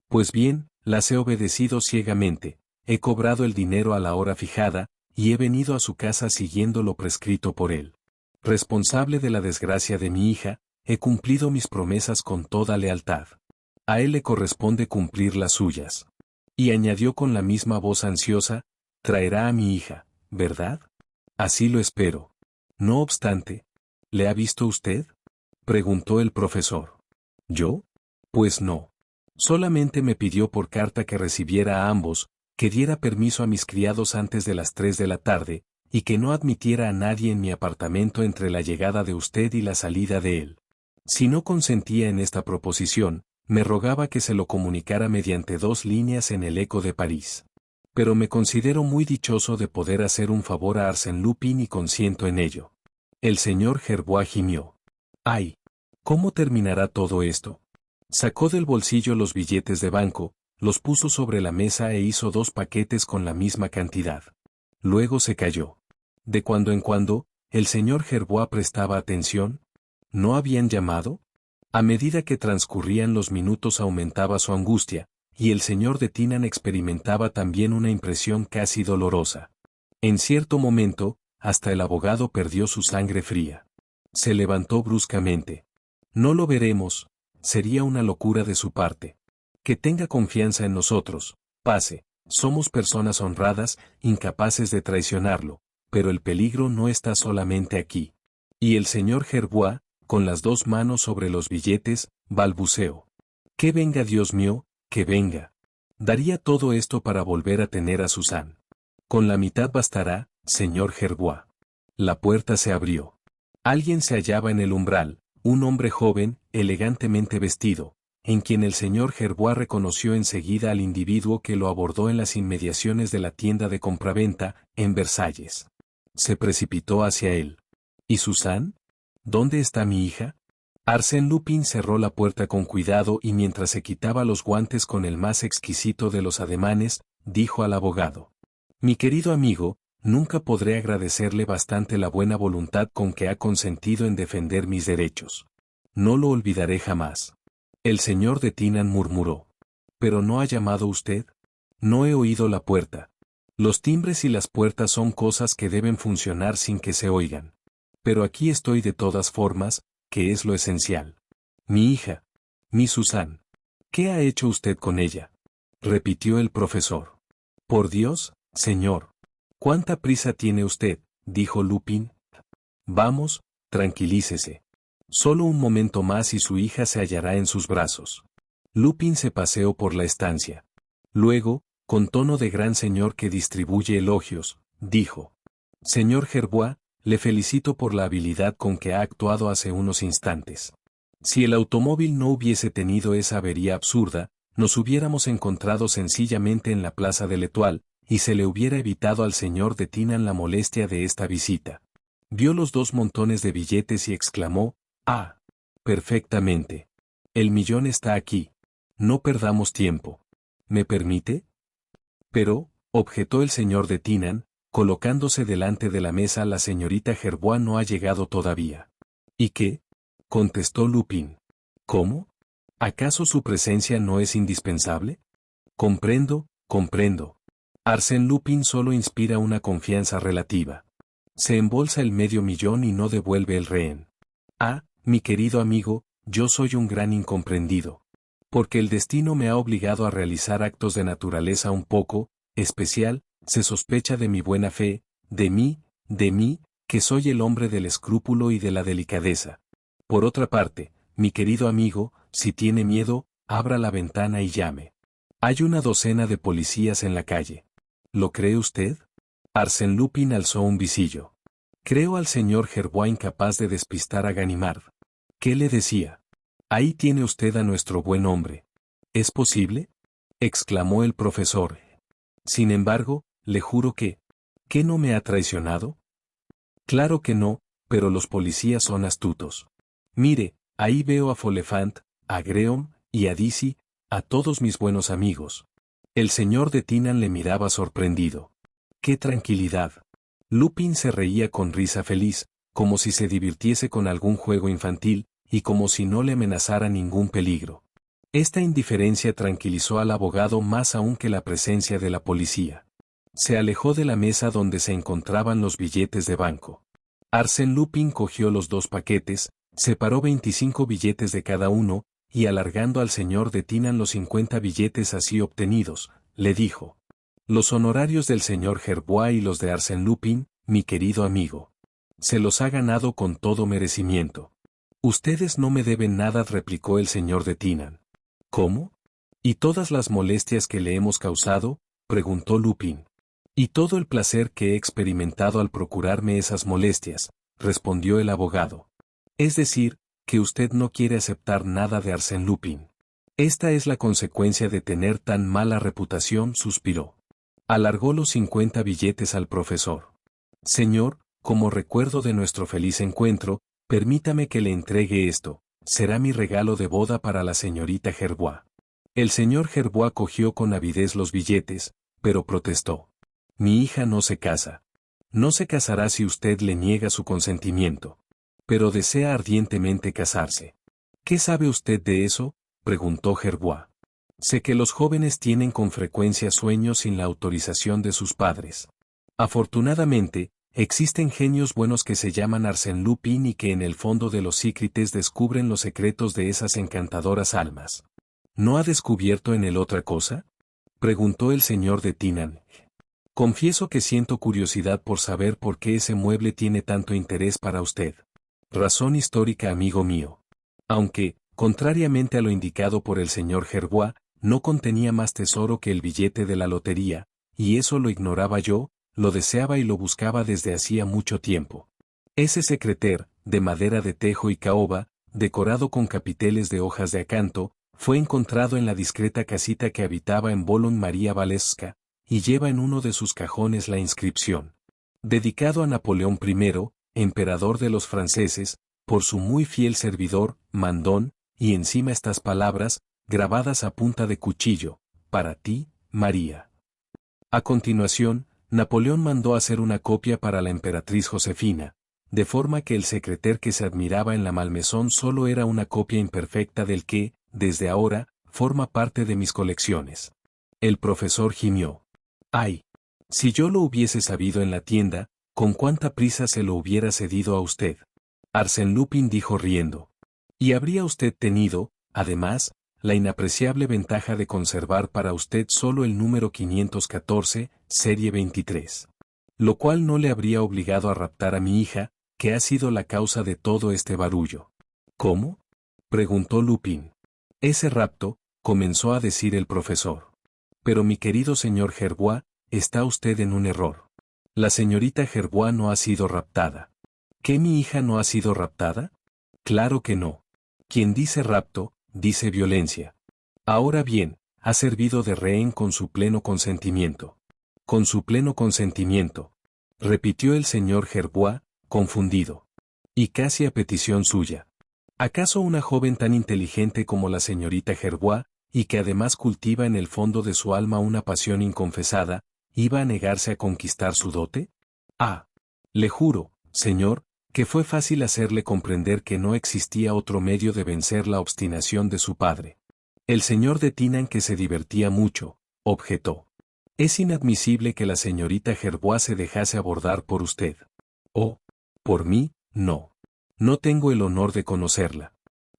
Pues bien, las he obedecido ciegamente, he cobrado el dinero a la hora fijada, y he venido a su casa siguiendo lo prescrito por él. Responsable de la desgracia de mi hija, he cumplido mis promesas con toda lealtad. A él le corresponde cumplir las suyas. Y añadió con la misma voz ansiosa, traerá a mi hija, ¿verdad? Así lo espero. No obstante, ¿le ha visto usted? Preguntó el profesor. ¿Yo? Pues no. Solamente me pidió por carta que recibiera a ambos, que diera permiso a mis criados antes de las 3 de la tarde, y que no admitiera a nadie en mi apartamento entre la llegada de usted y la salida de él. Si no consentía en esta proposición, me rogaba que se lo comunicara mediante 2 líneas en el Eco de París. Pero me considero muy dichoso de poder hacer un favor a Arsène Lupin y consiento en ello. El señor Gerbois gimió. ¡Ay! ¿Cómo terminará todo esto? Sacó del bolsillo los billetes de banco, los puso sobre la mesa e hizo 2 paquetes con la misma cantidad. Luego se calló. De cuando en cuando, el señor Gerbois prestaba atención. ¿No habían llamado? A medida que transcurrían los minutos aumentaba su angustia, y el señor de Tynan experimentaba también una impresión casi dolorosa. En cierto momento, hasta el abogado perdió su sangre fría. Se levantó bruscamente. No lo veremos, sería una locura de su parte. Que tenga confianza en nosotros, pase, somos personas honradas, incapaces de traicionarlo, pero el peligro no está solamente aquí. Y el señor Gerbois, con las 2 manos sobre los billetes, balbuceó. Que venga, Dios mío, que venga. Daría todo esto para volver a tener a Suzanne. Con la mitad bastará, señor Gerbois. La puerta se abrió. Alguien se hallaba en el umbral, un hombre joven, elegantemente vestido, en quien el señor Gerbois reconoció enseguida al individuo que lo abordó en las inmediaciones de la tienda de compraventa, en Versalles. Se precipitó hacia él. ¿Y Suzanne? ¿Dónde está mi hija? Arsène Lupin cerró la puerta con cuidado y mientras se quitaba los guantes con el más exquisito de los ademanes, dijo al abogado. Mi querido amigo, nunca podré agradecerle bastante la buena voluntad con que ha consentido en defender mis derechos. No lo olvidaré jamás. El señor de Tynan murmuró. ¿Pero no ha llamado usted? No he oído la puerta. Los timbres y las puertas son cosas que deben funcionar sin que se oigan. Pero aquí estoy de todas formas, que es lo esencial. Mi hija. Mi Suzanne. ¿Qué ha hecho usted con ella? Repitió el profesor. Por Dios, señor. ¿Cuánta prisa tiene usted? Dijo Lupin. Vamos, tranquilícese. Solo un momento más y su hija se hallará en sus brazos. Lupin se paseó por la estancia. Luego, con tono de gran señor que distribuye elogios, dijo. Señor Gerbois, le felicito por la habilidad con que ha actuado hace unos instantes. Si el automóvil no hubiese tenido esa avería absurda, nos hubiéramos encontrado sencillamente en la plaza de l'Étoile, y se le hubiera evitado al señor de Tynan la molestia de esta visita. Vio los 2 montones de billetes y exclamó, ¡ah! Perfectamente. El millón está aquí. No perdamos tiempo. ¿Me permite? Pero, objetó el señor de Tynan, colocándose delante de la mesa, la señorita Gerbois no ha llegado todavía. ¿Y qué? Contestó Lupin. ¿Cómo? ¿Acaso su presencia no es indispensable? Comprendo, comprendo. Arsène Lupin solo inspira una confianza relativa. Se embolsa el medio millón y no devuelve el rehén. Ah, mi querido amigo, yo soy un gran incomprendido. Porque el destino me ha obligado a realizar actos de naturaleza un poco especial, se sospecha de mi buena fe, de mí, que soy el hombre del escrúpulo y de la delicadeza. Por otra parte, mi querido amigo, si tiene miedo, abra la ventana y llame. Hay una docena de policías en la calle. ¿Lo cree usted? Arsène Lupin alzó un visillo. Creo al señor Gerbois incapaz de despistar a Ganimard. ¿Qué le decía? Ahí tiene usted a nuestro buen hombre. ¿Es posible?, exclamó el profesor. Sin embargo, le juro ¿que no me ha traicionado? Claro que no, pero los policías son astutos. Mire, ahí veo a Follefant, a Greom, y a Dizzy, a todos mis buenos amigos. El señor de Tinan le miraba sorprendido. ¡Qué tranquilidad! Lupin se reía con risa feliz, como si se divirtiese con algún juego infantil, y como si no le amenazara ningún peligro. Esta indiferencia tranquilizó al abogado más aún que la presencia de la policía. Se alejó de la mesa donde se encontraban los billetes de banco. Arsène Lupin cogió los 2 paquetes, separó 25 billetes de cada uno, y alargando al señor de Tinan los 50 billetes así obtenidos, le dijo: «Los honorarios del señor Gerbois y los de Arsène Lupin, mi querido amigo. Se los ha ganado con todo merecimiento». «Ustedes no me deben nada», replicó el señor de Tinan. «¿Cómo? ¿Y todas las molestias que le hemos causado?», preguntó Lupin. «Y todo el placer que he experimentado al procurarme esas molestias», respondió el abogado. «Es decir, que usted no quiere aceptar nada de Arsène Lupin. Esta es la consecuencia de tener tan mala reputación», suspiró. Alargó los 50 billetes al profesor. «Señor, como recuerdo de nuestro feliz encuentro, permítame que le entregue esto. Será mi regalo de boda para la señorita Gerbois». El señor Gerbois cogió con avidez los billetes, pero protestó. «Mi hija no se casa. No se casará si usted le niega su consentimiento. Pero desea ardientemente casarse». «¿Qué sabe usted de eso?», preguntó Gerbois. «Sé que los jóvenes tienen con frecuencia sueños sin la autorización de sus padres. Afortunadamente, existen genios buenos que se llaman Arsène Lupin y que en el fondo de los Cícrites descubren los secretos de esas encantadoras almas». «¿No ha descubierto en él otra cosa?», preguntó el señor de Tinan. «Confieso que siento curiosidad por saber por qué ese mueble tiene tanto interés para usted». «Razón histórica, amigo mío. Aunque, contrariamente a lo indicado por el señor Gerbois, no contenía más tesoro que el billete de la lotería, y eso lo ignoraba yo, lo deseaba y lo buscaba desde hacía mucho tiempo. Ese secreter, de madera de tejo y caoba, decorado con capiteles de hojas de acanto, fue encontrado en la discreta casita que habitaba en Boulogne María Valeska, y lleva en uno de sus cajones la inscripción: «Dedicado a Napoleón I, emperador de los franceses, por su muy fiel servidor, Mandón», y encima estas palabras, grabadas a punta de cuchillo: «Para ti, María». A continuación, Napoleón mandó hacer una copia para la emperatriz Josefina, de forma que el secreter que se admiraba en la Malmaison solo era una copia imperfecta del que, desde ahora, forma parte de mis colecciones. El profesor gimió. «Ay, si yo lo hubiese sabido en la tienda, con cuánta prisa se lo hubiera cedido a usted». Arsène Lupin dijo riendo. «Y habría usted tenido, además, la inapreciable ventaja de conservar para usted solo el número 514, serie 23. Lo cual no le habría obligado a raptar a mi hija, que ha sido la causa de todo este barullo». «¿Cómo?», preguntó Lupin. «Ese rapto», comenzó a decir el profesor. «Pero mi querido señor Gerbois, está usted en un error. La señorita Gerbois no ha sido raptada». «¿Qué, mi hija no ha sido raptada?». «Claro que no. Quien dice rapto, dice violencia. Ahora bien, ha servido de rehén con su pleno consentimiento». «Con su pleno consentimiento», repitió el señor Gerbois, confundido. «Y casi a petición suya. ¿Acaso una joven tan inteligente como la señorita Gerbois, y que además cultiva en el fondo de su alma una pasión inconfesada, iba a negarse a conquistar su dote? Ah, le juro, señor, que fue fácil hacerle comprender que no existía otro medio de vencer la obstinación de su padre». El señor de Tinan, que se divertía mucho, objetó. «Es inadmisible que la señorita Gerbois se dejase abordar por usted». «Oh, por mí, no. No tengo el honor de conocerla.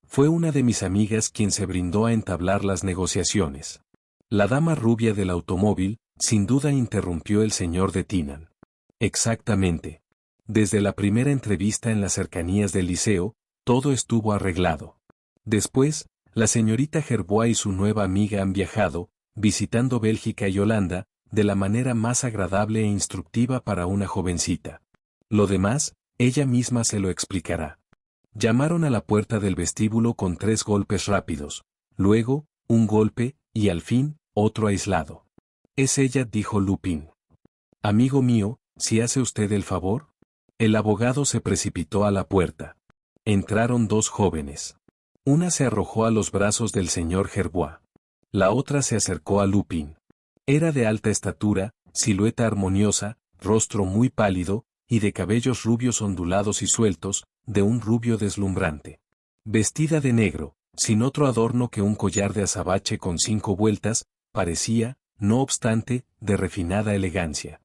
Fue una de mis amigas quien se brindó a entablar las negociaciones». La dama rubia del automóvil, sin duda, interrumpió el señor de Tinan. «Exactamente. Desde la primera entrevista en las cercanías del liceo, todo estuvo arreglado. Después, la señorita Gerbois y su nueva amiga han viajado, visitando Bélgica y Holanda, de la manera más agradable e instructiva para una jovencita. Lo demás, ella misma se lo explicará». Llamaron a la puerta del vestíbulo con 3 golpes rápidos. Luego, un golpe, y al fin, otro aislado. Es ella, dijo Lupin. Amigo mío, si hace usted el favor. El abogado se precipitó a la puerta. Entraron dos jóvenes. Una se arrojó a los brazos del señor Gerbois. La otra se acercó a Lupin. Era de alta estatura, silueta armoniosa, rostro muy pálido, y de cabellos rubios ondulados y sueltos, de un rubio deslumbrante. Vestida de negro, sin otro adorno que un collar de azabache con 5 vueltas, parecía, no obstante, de refinada elegancia.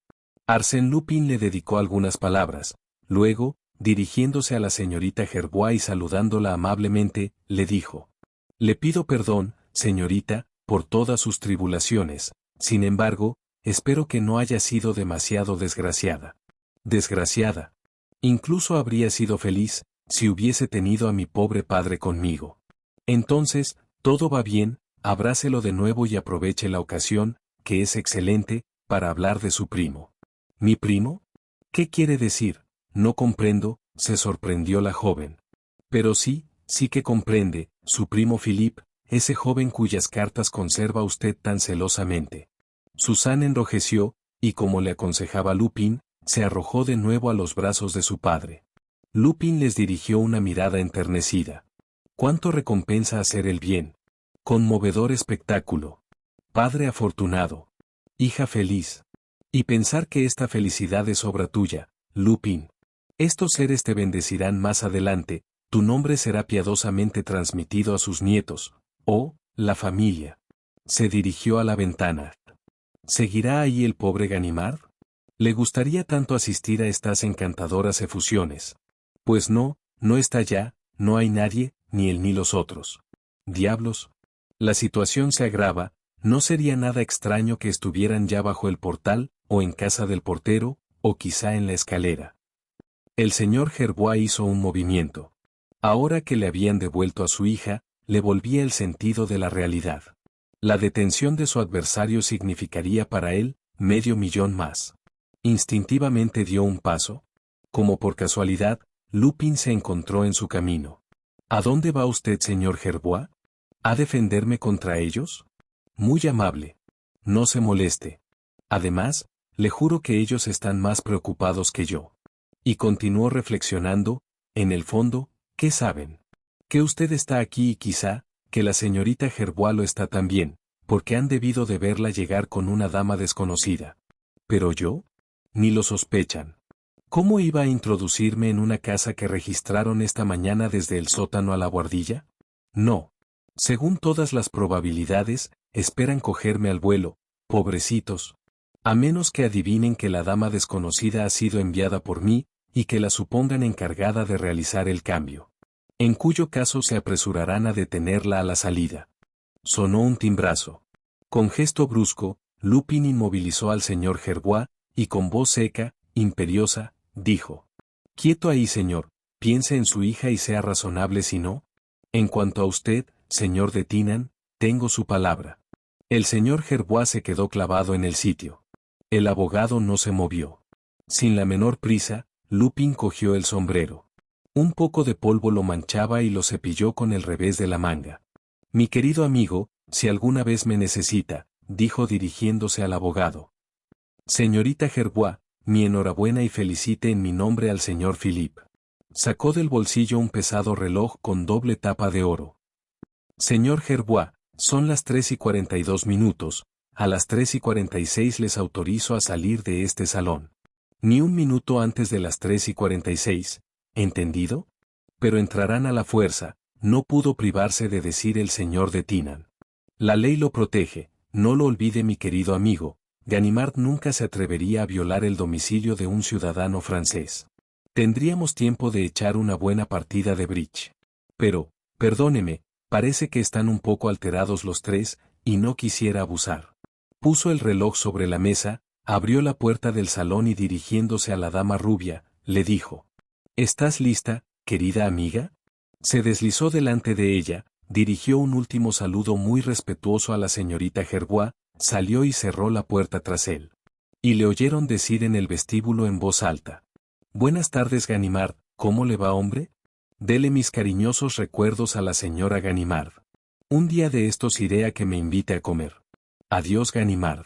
Arsène Lupin le dedicó algunas palabras, luego, dirigiéndose a la señorita Gerbois y saludándola amablemente, le dijo: Le pido perdón, señorita, por todas sus tribulaciones, sin embargo, espero que no haya sido demasiado desgraciada. Desgraciada. Incluso habría sido feliz, si hubiese tenido a mi pobre padre conmigo. Entonces, todo va bien, abrácelo de nuevo y aproveche la ocasión, que es excelente, para hablar de su primo. ¿Mi primo? ¿Qué quiere decir? No comprendo, se sorprendió la joven. Pero sí, sí que comprende, su primo Philippe, ese joven cuyas cartas conserva usted tan celosamente. Suzanne enrojeció, y como le aconsejaba Lupin, se arrojó de nuevo a los brazos de su padre. Lupin les dirigió una mirada enternecida. ¿Cuánto recompensa hacer el bien? Conmovedor espectáculo. Padre afortunado. Hija feliz. Y pensar que esta felicidad es obra tuya, Lupin. Estos seres te bendecirán más adelante, tu nombre será piadosamente transmitido a sus nietos, la familia. Se dirigió a la ventana. ¿Seguirá ahí el pobre Ganimard? ¿Le gustaría tanto asistir a estas encantadoras efusiones? Pues no, no está ya, no hay nadie, ni él ni los otros. Diablos. La situación se agrava, no sería nada extraño que estuvieran ya bajo el portal, o en casa del portero, o quizá en la escalera. El señor Gerbois hizo un movimiento. Ahora que le habían devuelto a su hija, le volvía el sentido de la realidad. La detención de su adversario significaría para él, 500.000 más. Instintivamente dio un paso. Como por casualidad, Lupin se encontró en su camino. ¿A dónde va usted, señor Gerbois? ¿A defenderme contra ellos? Muy amable. No se moleste. Además, le juro que ellos están más preocupados que yo. Y continuó reflexionando, en el fondo, ¿qué saben? Que usted está aquí y quizá, que la señorita Gerbois lo está también, porque han debido de verla llegar con una dama desconocida. ¿Pero yo? Ni lo sospechan. ¿Cómo iba a introducirme en una casa que registraron esta mañana desde el sótano a la buhardilla? No. Según todas las probabilidades, esperan cogerme al vuelo, pobrecitos. A menos que adivinen que la dama desconocida ha sido enviada por mí, y que la supongan encargada de realizar el cambio. En cuyo caso se apresurarán a detenerla a la salida. Sonó un timbrazo. Con gesto brusco, Lupin inmovilizó al señor Gerbois, y con voz seca, imperiosa, dijo: Quieto ahí, señor, piense en su hija y sea razonable si no. En cuanto a usted, señor de Tinan, tengo su palabra. El señor Gerbois se quedó clavado en el sitio. El abogado no se movió. Sin la menor prisa, Lupin cogió el sombrero. Un poco de polvo lo manchaba y lo cepilló con el revés de la manga. Mi querido amigo, si alguna vez me necesita, dijo dirigiéndose al abogado. Señorita Gerbois, mi enhorabuena y felicite en mi nombre al señor Philippe. Sacó del bolsillo un pesado reloj con doble tapa de oro. Señor Gerbois, son las 3:42, a las 3:46 les autorizo a salir de este salón. Ni un minuto antes de las 3:46, ¿entendido? Pero entrarán a la fuerza, no pudo privarse de decir el señor de Tinan. La ley lo protege, no lo olvide mi querido amigo, Ganimard nunca se atrevería a violar el domicilio de un ciudadano francés. Tendríamos tiempo de echar una buena partida de bridge. Pero, perdóneme, parece que están un poco alterados los tres, y no quisiera abusar. Puso el reloj sobre la mesa, abrió la puerta del salón y dirigiéndose a la dama rubia, le dijo: ¿Estás lista, querida amiga? Se deslizó delante de ella, dirigió un último saludo muy respetuoso a la señorita Gerbois, salió y cerró la puerta tras él. Y le oyeron decir en el vestíbulo en voz alta: Buenas tardes, Ganimard, ¿cómo le va, hombre? Dele mis cariñosos recuerdos a la señora Ganimard. Un día de estos iré a que me invite a comer. Adiós, Ganimard.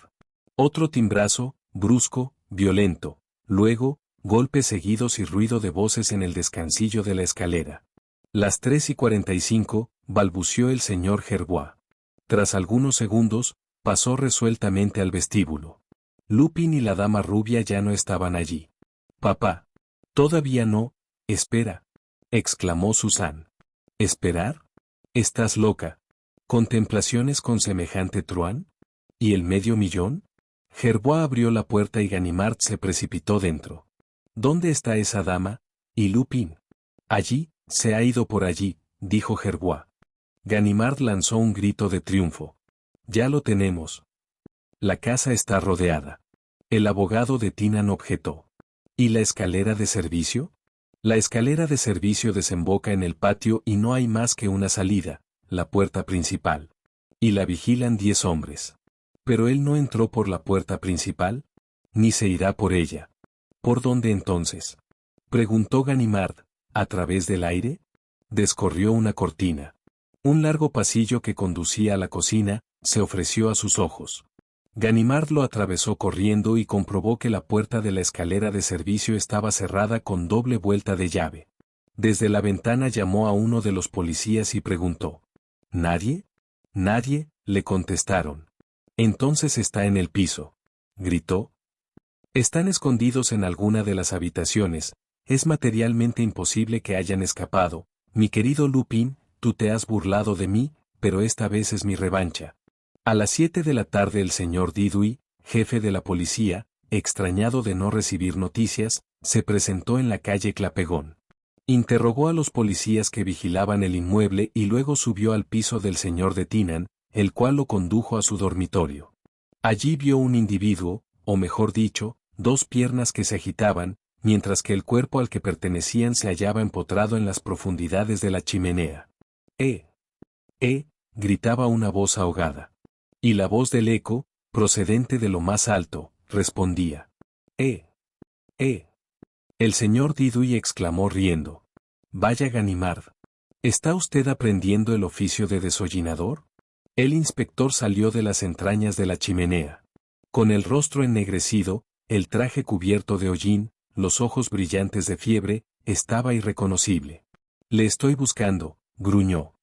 Otro timbrazo, brusco, violento. Luego, golpes seguidos y ruido de voces en el descansillo de la escalera. Las 3:45, balbució el señor Gerbois. Tras algunos segundos, pasó resueltamente al vestíbulo. Lupin y la dama rubia ya no estaban allí. Papá. Todavía no, espera, exclamó Suzanne. ¿Esperar? Estás loca. ¿Contemplaciones con semejante truán? ¿Y el $500,000? Gerbois abrió la puerta y Ganimard se precipitó dentro. ¿Dónde está esa dama? ¿Y Lupin? Allí, se ha ido por allí, dijo Gerbois. Ganimard lanzó un grito de triunfo. Ya lo tenemos. La casa está rodeada. El abogado de Tinan objetó. ¿Y la escalera de servicio? La escalera de servicio desemboca en el patio y no hay más que una salida, la puerta principal. Y la vigilan 10 hombres. ¿Pero él no entró por la puerta principal? Ni se irá por ella. ¿Por dónde entonces? Preguntó Ganimard. ¿A través del aire? Descorrió una cortina. Un largo pasillo que conducía a la cocina se ofreció a sus ojos. Ganimard lo atravesó corriendo y comprobó que la puerta de la escalera de servicio estaba cerrada con doble vuelta de llave. Desde la ventana llamó a uno de los policías y preguntó. ¿Nadie? Nadie, le contestaron. Entonces está en el piso. Gritó. Están escondidos en alguna de las habitaciones. Es materialmente imposible que hayan escapado. Mi querido Lupin, tú te has burlado de mí, pero esta vez es mi revancha. A las 7 de la tarde el señor Didouy, jefe de la policía, extrañado de no recibir noticias, se presentó en la calle Clapegón. Interrogó a los policías que vigilaban el inmueble y luego subió al piso del señor de Tinan, el cual lo condujo a su dormitorio. Allí vio un individuo, o mejor dicho, 2 piernas que se agitaban, mientras que el cuerpo al que pertenecían se hallaba empotrado en las profundidades de la chimenea. Gritaba una voz ahogada. Y la voz del eco, procedente de lo más alto, respondía. El señor Didouy exclamó riendo. Vaya Ganimard. ¿Está usted aprendiendo el oficio de desollinador? El inspector salió de las entrañas de la chimenea. Con el rostro ennegrecido, el traje cubierto de hollín, los ojos brillantes de fiebre, estaba irreconocible. Le estoy buscando, gruñó.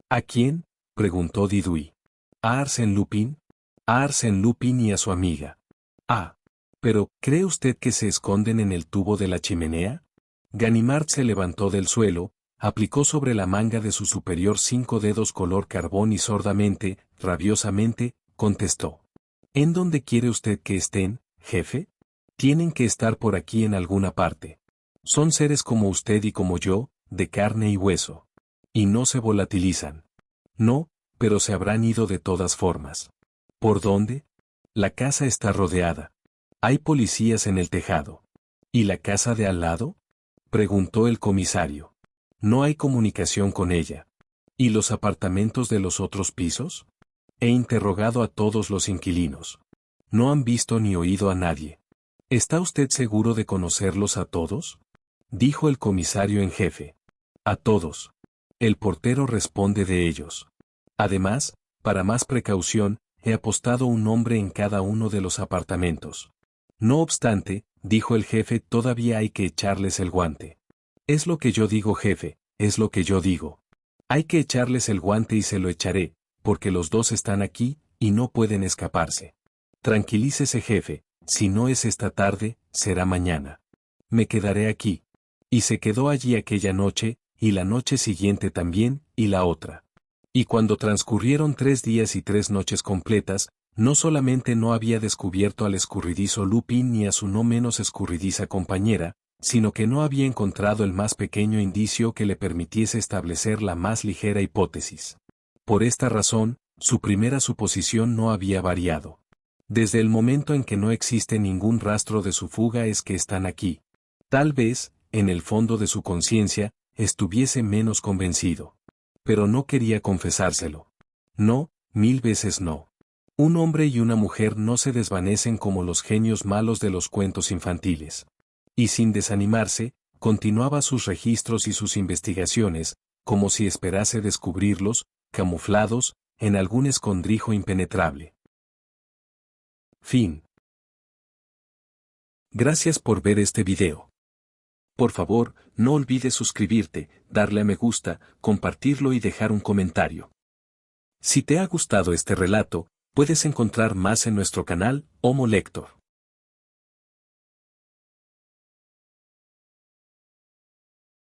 ¿A quién? Preguntó Didouy. ¿A Arsène Lupin? A Arsène Lupin y a su amiga. Ah. Pero, ¿cree usted que se esconden en el tubo de la chimenea? Ganimard se levantó del suelo, aplicó sobre la manga de su superior 5 dedos color carbón y sordamente, rabiosamente, contestó. ¿En dónde quiere usted que estén, jefe? Tienen que estar por aquí en alguna parte. Son seres como usted y como yo, de carne y hueso. Y no se volatilizan. No, pero se habrán ido de todas formas. ¿Por dónde? La casa está rodeada. Hay policías en el tejado. ¿Y la casa de al lado? Preguntó el comisario. No hay comunicación con ella. ¿Y los apartamentos de los otros pisos? He interrogado a todos los inquilinos. No han visto ni oído a nadie. ¿Está usted seguro de conocerlos a todos? Dijo el comisario en jefe. A todos. El portero responde de ellos. Además, para más precaución, he apostado un nombre en cada uno de los apartamentos. No obstante, dijo el jefe, todavía hay que echarles el guante. Es lo que yo digo, jefe, es lo que yo digo. Hay que echarles el guante y se lo echaré, porque los 2 están aquí, y no pueden escaparse. Tranquilícese, jefe, si no es esta tarde, será mañana. Me quedaré aquí. Y se quedó allí aquella noche, y la noche siguiente también, y la otra. Y cuando transcurrieron 3 días y 3 noches completas, no solamente no había descubierto al escurridizo Lupin ni a su no menos escurridiza compañera, sino que no había encontrado el más pequeño indicio que le permitiese establecer la más ligera hipótesis. Por esta razón, su primera suposición no había variado. Desde el momento en que no existe ningún rastro de su fuga es que están aquí. Tal vez, en el fondo de su conciencia, estuviese menos convencido. Pero no quería confesárselo. No, 1000 veces no. Un hombre y una mujer no se desvanecen como los genios malos de los cuentos infantiles. Y sin desanimarse, continuaba sus registros y sus investigaciones, como si esperase descubrirlos, camuflados, en algún escondrijo impenetrable. Fin. Gracias por ver este video. Por favor, no olvides suscribirte, darle a me gusta, compartirlo y dejar un comentario. Si te ha gustado este relato, puedes encontrar más en nuestro canal, Homo Lector.